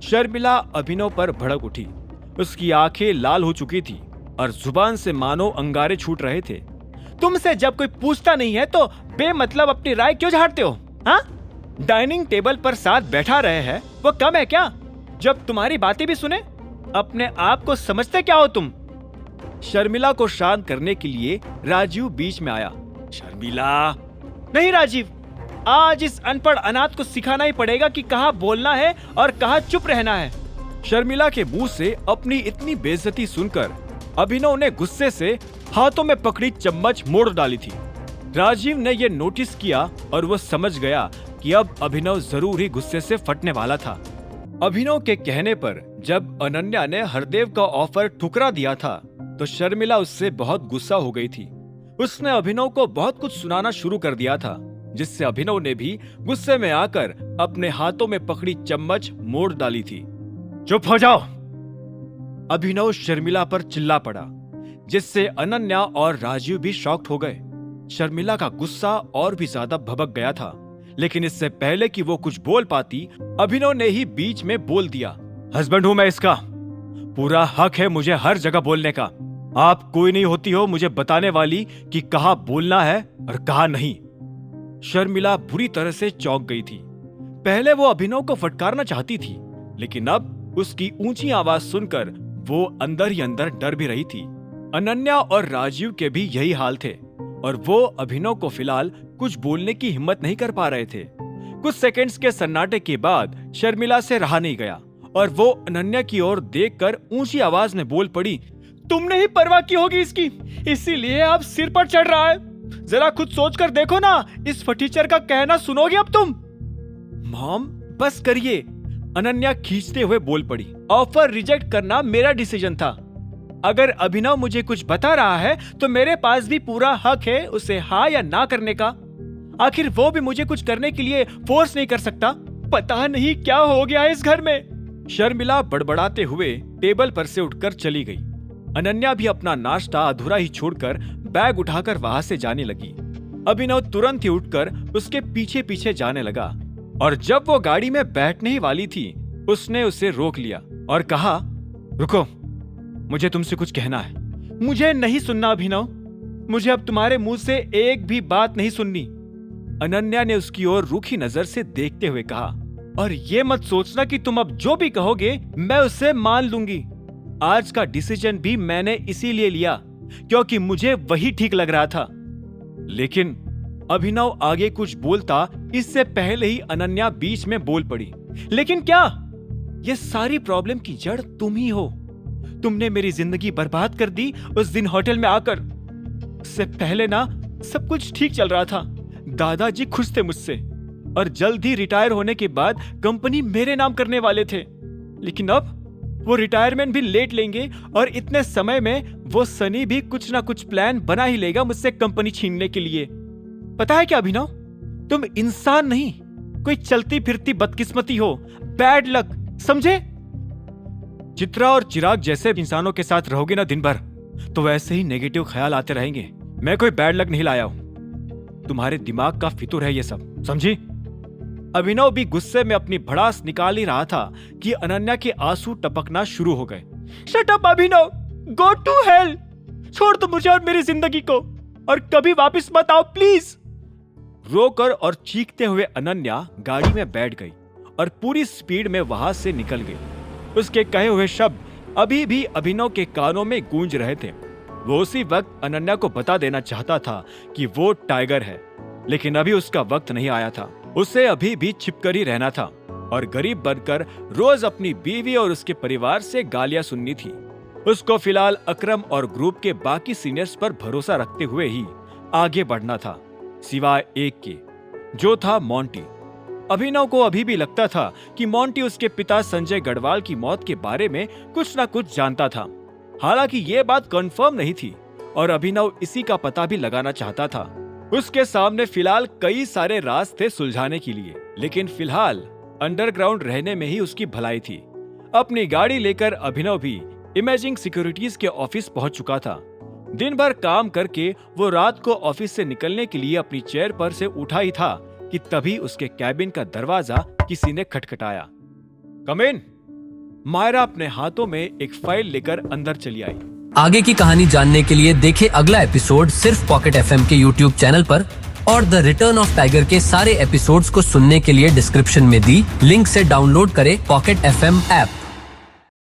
शर्मिला अभिनव पर भड़क उठी। उसकी आंखें लाल हो चुकी थी और जुबान से मानो अंगारे छूट रहे थे। तुमसे जब कोई पूछता नहीं है तो बेमतलब अपनी राय क्यों झाड़ते हो? हाँ? डाइनिंग टेबल पर साथ बैठा रहे हैं वो कम है क्या? जब तुम्हारी बातें भी सुने, अपने आप को समझते क्या हो तुम? शर्मिला को शांत करने के लिए राजीव बीच में आया। शर्मिला, नहीं राजीव, आज इस अनपढ़ अनाथ को सिखाना ही पड़ेगा कि कहाँ बोलना है और कहाँ चुप रहना है। शर्मिला के मुंह से अपनी इतनी बेइज्जती सुनकर अभिनव ने गुस्से से हाथों में पकड़ी चम्मच मोड़ डाली थी। राजीव ने यह नोटिस किया और वो समझ गया कि अब अभिनव जरूर ही गुस्से से फटने वाला था। अभिनव के कहने पर जब अनन्या ने हरदेव का ऑफर ठुकरा दिया था तो शर्मिला उससे बहुत गुस्सा हो गई थी। उसने अभिनव को बहुत कुछ सुनाना शुरू कर दिया था, जिससे अभिनव ने भी गुस्से में आकर अपने हाथों में पकड़ी चम्मच मोड़ डाली थी। चुप हो जाओ! अभिनव शर्मिला पर चिल्ला पड़ा, जिससे अनन्या और राजीव भी शॉक्ड हो गए। शर्मिला का गुस्सा और भी ज्यादा भभक गया था, लेकिन इससे पहले कि वो कुछ बोल पाती, अभिनव ने ही बीच में बोल दिया। हस्बैंड हूं मैं इसका, पूरा हक है मुझे हर जगह बोलने का। आप कोई नहीं होती हो मुझे बताने वाली कि कहाँ बोलना है और कहाँ नहीं। शर्मिला बुरी तरह से चौंक गई थी। पहले वो अभिनव को फटकारना चाहती थी, लेकिन अब उसकी ऊंची आवाज सुनकर वो अंदर ही अंदर डर भी रही थी। अनन्या और राजीव के भी यही हाल थे और वो अभिनव को फिलहाल कुछ बोलने की हिम्मत नहीं कर पा रहे थे। कुछ सेकंड्स के सन्नाटे के बाद शर्मिला से रहा नहीं गया और वो अनन्या की ओर देखकर ऊंची आवाज में बोल पड़ी, तुमने ही परवाह की होगी इसकी, इसीलिए अब सिर पर चढ़ रहा है। जरा खुद सोचकर देखो ना, इस फटीचर का कहना सुनोगे अब तुम? मॉम बस करिए, अनन्या खींचते हुए बोल पड़ी। ऑफर रिजेक्ट करना मेरा डिसीजन था। अगर अभिनव मुझे कुछ बता रहा है तो मेरे पास भी पूरा हक है उसे हाँ या ना करने का। आखिर वो भी मुझे कुछ करने के लिए फोर्स नहीं कर सकता। पता नहीं क्या हो गया है इस घर में। शर्मिला बड़बड़ाते हुए टेबल पर से उठकर चली गई। अनन्या भी अपना नाश्ता अधूरा ही छोड़कर बैग उठाकर वहां से जाने लगी। अभिनव तुरंत ही उठकर उसके पीछे पीछे जाने लगा और जब वो गाड़ी में बैठने ही वाली थी, उसने उसे रोक लिया और कहा, रुको, मुझे तुमसे कुछ कहना है। मुझे नहीं सुनना अभिनव, मुझे अब तुम्हारे मुंह से एक भी बात नहीं सुननी। अनन्या ने उसकी ओर रूखी नजर से देखते हुए कहा, और ये मत सोचना कि तुम अब जो भी कहोगे मैं उसे मान लूंगी। आज का डिसीजन भी मैंने इसीलिए लिया क्योंकि मुझे वही ठीक लग रहा था। लेकिन अभिनव आगे कुछ बोलता इससे पहले ही अनन्या बीच में बोल पड़ी, लेकिन क्या? ये सारी प्रॉब्लम की जड़ तुम ही हो। तुमने मेरी जिंदगी बर्बाद कर दी उस दिन होटल में आकर। उससे पहले ना सब कुछ ठीक चल रहा था, दादाजी खुश थे मुझसे और जल्द ही रिटायर होने के बाद कंपनी मेरे नाम करने वाले थे। लेकिन अब वो रिटायरमेंट भी लेट लेंगे और इतने समय में वो सनी भी कुछ ना कुछ प्लान बना ही लेगा मुझसे कंपनी छीनने के लिए। पता है क्या अभिनव, तुम इंसान नहीं, कोई चलती फिरती बदकिस्मती हो, बैड लक, समझे? चित्रा और चिराग जैसे इंसानों के साथ रहोगे ना दिन भर तो वैसे ही नेगेटिव ख्याल आते रहेंगे। मैं कोई बैड लक नहीं लाया हूं, तुम्हारे दिमाग का फितूर है ये सब, समझी? अभिनव भी गुस्से में अपनी भड़ास निकाल ही रहा था कि अनन्या के आंसू टपकना शुरू हो गए। Shut up Abhinav, go to hell, छोड़ दो मुझे और मेरी जिंदगी को और कभी वापस मत आओ प्लीज। रोकर और चीखते हुए अनन्या गाड़ी में बैठ गई और पूरी स्पीड में वहां से निकल गई। उसके कहे हुए शब्द अभी भी अभिनव के कानों में गूंज रहे थे। वो उसी वक्त अनन्या को बता देना चाहता था कि वो टाइगर है, लेकिन अभी उसका वक्त नहीं आया था। उसे अभी भी छिपकर ही रहना था और गरीब बनकर रोज अपनी बीवी और उसके परिवार से गालियां सुननी थी। उसको फिलहाल अकरम और ग्रुप के बाकी सीनियर्स पर भरोसा रखते हुए ही आगे बढ़ना था, सिवाय एक के, जो था मोंटी। अभिनव को अभी भी लगता था कि मोंटी उसके पिता संजय गढ़वाल की मौत के बारे में कुछ ना कुछ जानता था। हालांकि ये बात कंफर्म नहीं थी और अभिनव इसी का पता भी लगाना चाहता था। उसके सामने फिलहाल कई सारे राज थे सुलझाने के लिए, लेकिन फिलहाल अंडरग्राउंड रहने में ही उसकी भलाई थी। अपनी गाड़ी लेकर अभिनव भी इमेजिंग सिक्योरिटीज के ऑफिस पहुंच चुका था। दिन भर काम करके वो रात को ऑफिस से निकलने के लिए अपनी चेयर पर से उठा ही था कि तभी उसके कैबिन का दरवाजा किसी ने खटखटाया। कम इन, मायरा अपने हाथों में एक फाइल लेकर अंदर चली आई। आगे की कहानी जानने के लिए देखें अगला एपिसोड सिर्फ पॉकेट एफएम के यूट्यूब चैनल पर, और द रिटर्न ऑफ टाइगर के सारे एपिसोड्स को सुनने के लिए डिस्क्रिप्शन में दी लिंक से डाउनलोड करें पॉकेट एफएम ऐप।